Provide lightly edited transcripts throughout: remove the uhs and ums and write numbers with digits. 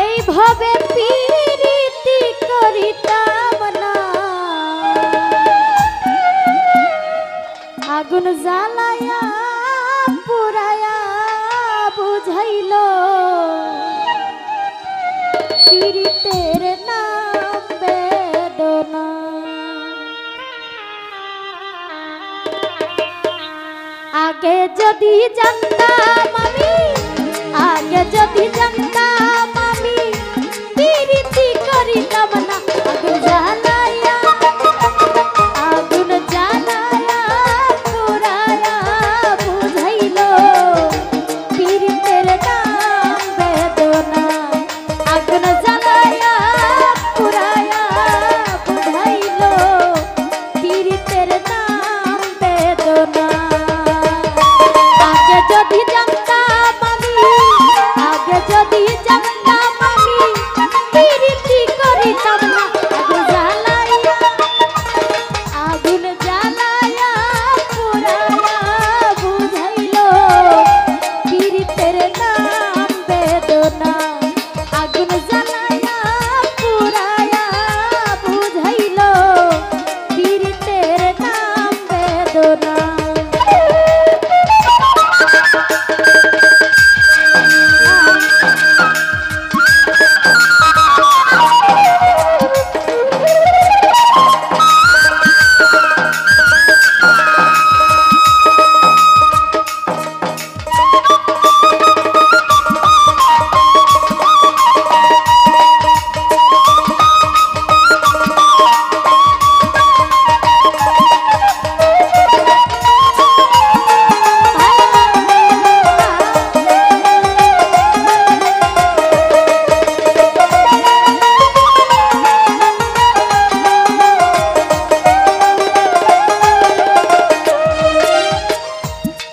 এইভাবে প্রীতি করিতাম না, আগুন জ্বালায়া পুরায়া বুঝাইল পীড়িতের নাম বেদনা। আগে যদি জানতাম আমি, আগে যদি জানতাম আমি প্রীতি করিতাম না, আগুন জ্বালায়া আগুন জ্বালায়া পুরায়া বুঝাইল পীড়িতের নাম বেদনা। আগুন জ্বালায়া পুরায়া বুঝাইল পীড়িতের নাম বেদনা। আগে যদি জানতাম আমি, আগে যদি জানতাম আমি প্রীতি করিতাম না, আগুন জ্বালায়া আগুন জ্বালায়া পুরায়া বুঝাইল পীড়িতের নাম বেদনা। আগুন জ্বালায়া পুরায়া বুঝাইল পীড়িতের নাম বেদনা।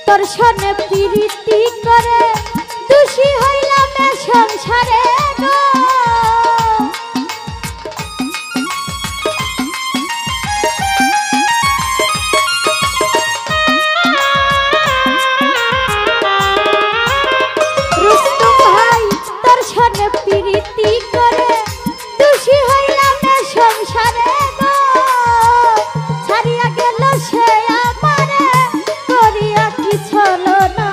দর্শনে প্রীতি করে দোষী হইলাম এ সংসারে গো। রুস্তম ভাই দর্শনে প্রীতি করে দোষী হইলাম এ সংসারে গো। ছাড়িয়া গেল সে আমারে করিয়া কি ছলনা।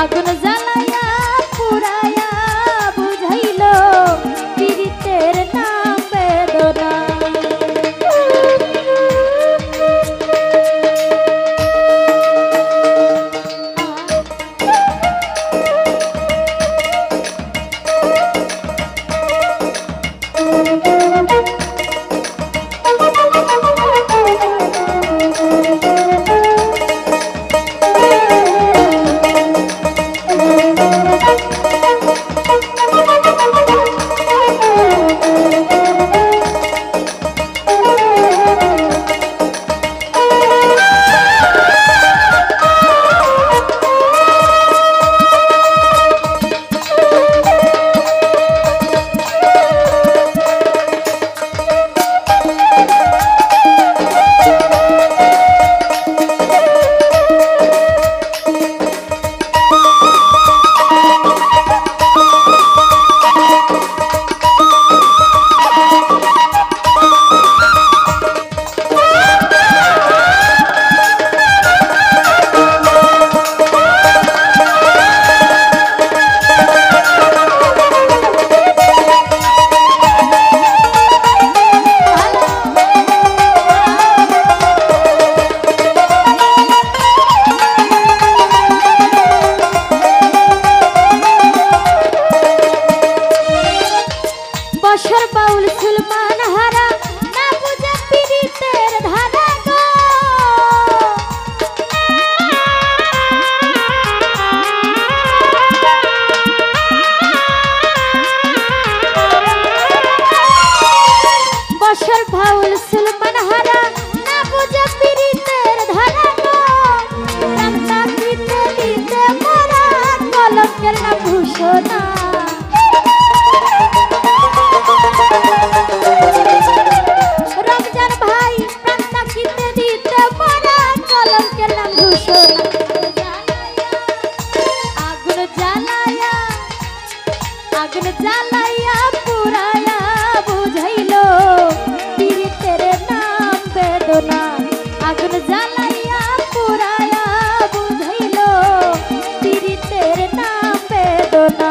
আগুন জ্বালাইয়া পুরাইয়া বুঝাইল পীড়িতের নাম বেদনা। বসর বাউল সুলমান হারা না বুঝে পীড়িতের ধারা গো। বসর বাউল সুলমান হারা না বুঝে পীড়িতের ধারা গো। রামটা দিতে দিতে মরা কলঙ্কের না ভূষণা। রমজান ভাই প্রাণটা কিতে দিতে মরা কলঙ্কের নাম ঘোষণা। আগুন জ্বালাইয়া আগুন জ্বালাইয়া পুরাইয়া বুঝাইল পীড়িতের নাম বেদনা। আগুন জ্বালাইয়া পুরাইয়া বুঝাইল পীড়িতের নাম বেদনা।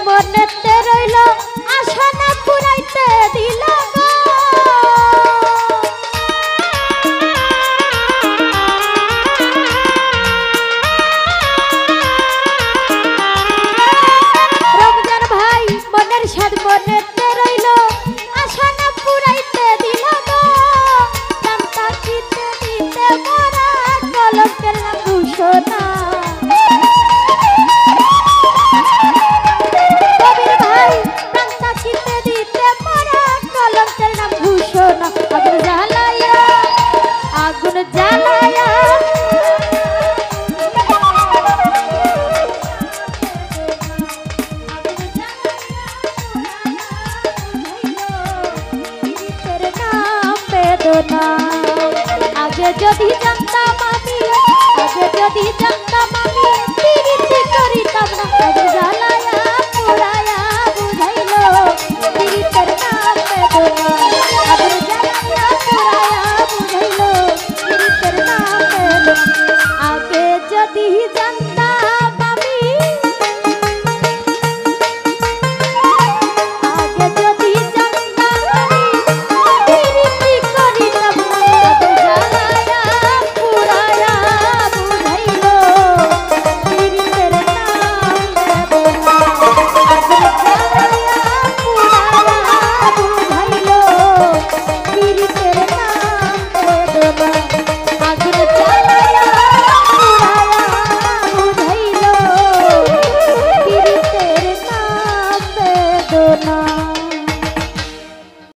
মনেতে রইল আশা না পুরাইতে দিল গো। রমজান ভাই মনের সাদ মনেতে রইল আশা না পুরাইতে দিল গো। জানতা কিতে দিতে মরা কলঙ্কের নাম ঘোষণা। আগুন জ্বালাইয়া আগুন জ্বালাইয়া পীড়িতের নাম বেদনা। আগে যদি